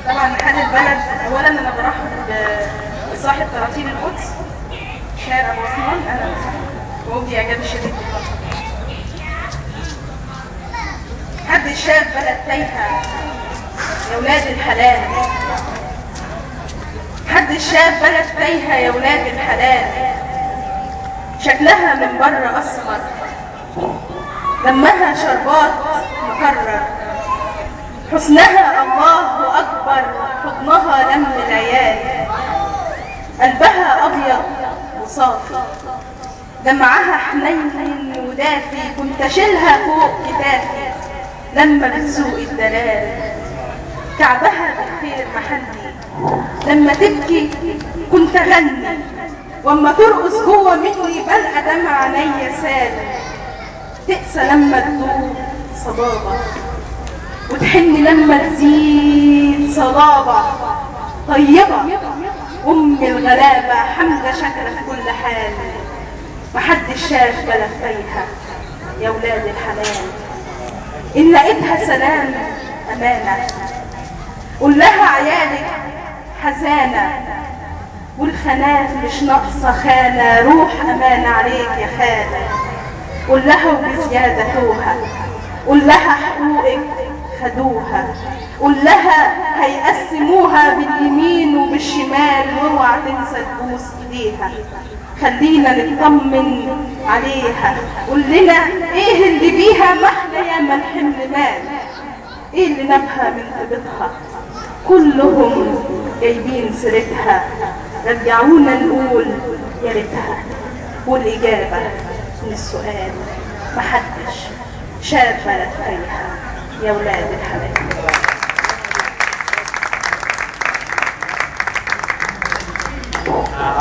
طبعا حال البلد. اولا انا برحب بصاحب تراتيل القدس شاعر ابو عثمان، اهلا وسهلا، وابدي اعجابي الشديد بالمنظر. حد شاف بلد تايهه يا ولاد الحلال، حد شاف بلد تايهه يا ولاد الحلال، شكلها من بره اسمر، دمها شربات مكرر، حسنها الله اكبر، حضنها لم العيال، قلبها ابيض وصافي، دمعها حنين ودافي، كنت اشيلها فوق كتافي لما بتسوق الدلال، كعبها بالخير محلي، لما تبكي كنت اغني، واما ترقص جوه مني بلقى دمع عينيا سال، تقسى لما تدوب صبابه، وتحن لما تزيد صلابه، طيبه ام الغلابه، حمده شكرا في كل حال، محدش شاف بلد تايهه يا ولاد الحلال، ان لقيتها سلام امانه، قول لها عيالك حزانه، والخناف مش ناقصه خانه، روح امانه عليك يا خاله، قول لها وبزياده توها، قول لها حقوقك خدوها، قول لها هيقسموها باليمين وبالشمال، واوعى تنسى تبوس ايديها، خلينا نطمن عليها، قول لنا ايه اللي بيها محلى يا ما الحمل مال، ايه اللي نبها من طيبتها، كلهم جايبين سيرتها، رجعونا نقول يا ريتها، والاجابه من السؤال محدش شاف بلد تايهه يا ولاد الحلال.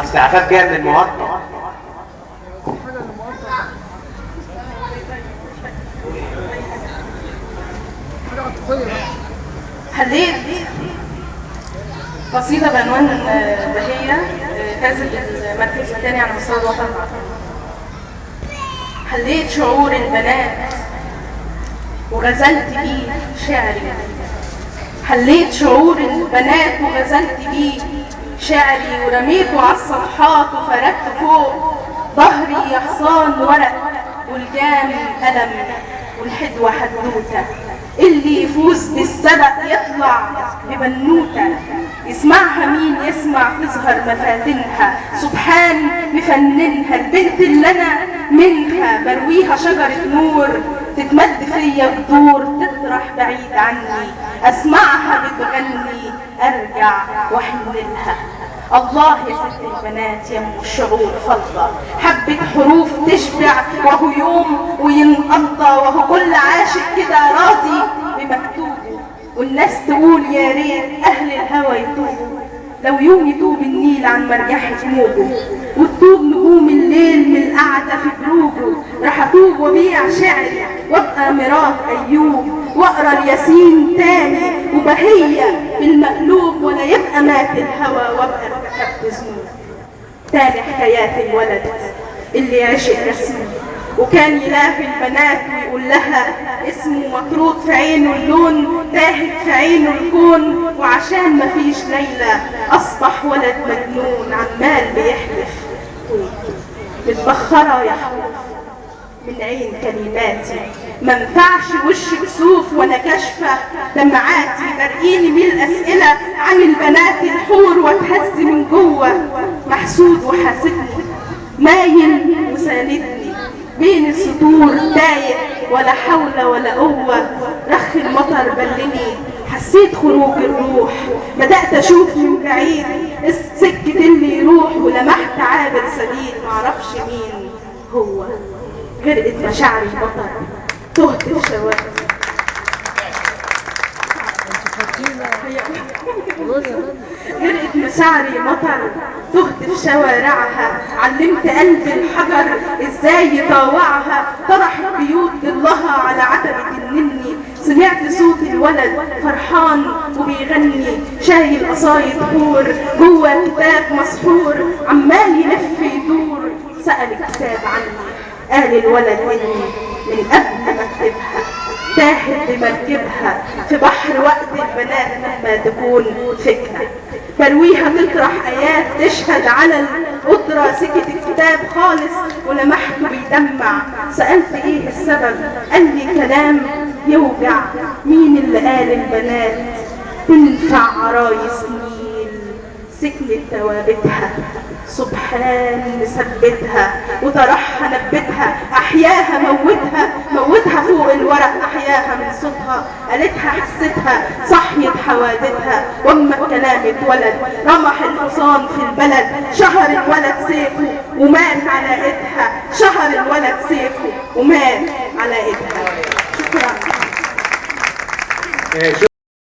اصل عفاف جايه من المقطع. حليت قصيدة بعنوان بهية، فازت المركز الثاني على مستوى الوطن العربي. حليت شعور البنات وغزلت بيه شعري، حليت شعور البنات وغزلت بيه شعري، ورميته على الصفحات وفردت فوق ظهري يا حصان ورق، والجام ألم والحدوة حدوتة، اللي يفوز بالسبق يطلع ببنوتة، يسمعها مين يسمع تظهر مفاتنها، سبحان مفننها، البنت اللي انا منها برويها شجرة نور، تتمد فيا بدور تطرح بعيد عني، اسمعها بتغني ارجع واحملها. الله يا ست البنات يا ام الشعور فضة، حبة حروف تشبع وهو يوم وينقضى، وهو كل عاشق كده راضي بمكتوبه، والناس تقول يا ريت اهل الهوى يتوبوا، لو يوم يتوب النيل عن مرجحة موجه، وتتوب نجوم الليل من القعدة في بروجه، راح اتوب وبيع شعري وابقى مرات ايوب، واقرا الياسين تاني وبهية بالمقلوب، ولا يبقى مات الهوى وابقى ارتكبت ذنوب. تاني حكايات الولد اللي عشق رسمي، وكان يلاقي البنات ويقول لها اسمه مطرود في عينه اللون، تاهت في عينه الكون، وعشان مفيش ليلة اصبح ولد مجنون، عمال بيحلف متبخرة يا حروف من عين كلماتي، منفعش وش كسوف ولا كشفة دمعاتي، برقيني من الاسئلة عن البنات الحور، واتهز من جوه محسود وحاسدني، مايل وساندني بين السطور تايه، ولا حول ولا قوة، رخ المطر بلني، حسيت خروج الروح، بدأت اشوف من بعيد السكة اللي يروح، ولمحت عابر سبيل معرفش مين هو، غرقت مشاعري المطر تهت في شوارع، غرقت مشاعري مطر تهت في شوارعها، علمت قلب الحجر ازاي يطاوعها، طرح بيوت ضلها على عتبة النني، سمعت صوت الولد فرحان وبيغني، شايل قصايد حور جوه كتاب مسحور، عمال يلف يدور، سأل الكتاب عني، قال الولد مني من قبل ما اكتبها، تجاهد بمركبها في بحر وقت البنات لما تكون فكرة. ترويها تطرح آيات تشهد على القدرة. سكت الكتاب خالص ولمحته بيدمع. سألت ايه السبب؟ قال لي كلام يوجع. مين اللي قال البنات تنفع عرايس نيل؟ سكنت توابتها سبحان مثبتها وطرحها نبتها. احياها موتها فوق الورق. احياها من صوتها قالتها حستها صحيت حوادثها. واما الكلام اتولد رمح الحصان في البلد. شهر الولد سيفه ومات على ايدها. شهر الولد سيفه ومات على ايدها. شكرا.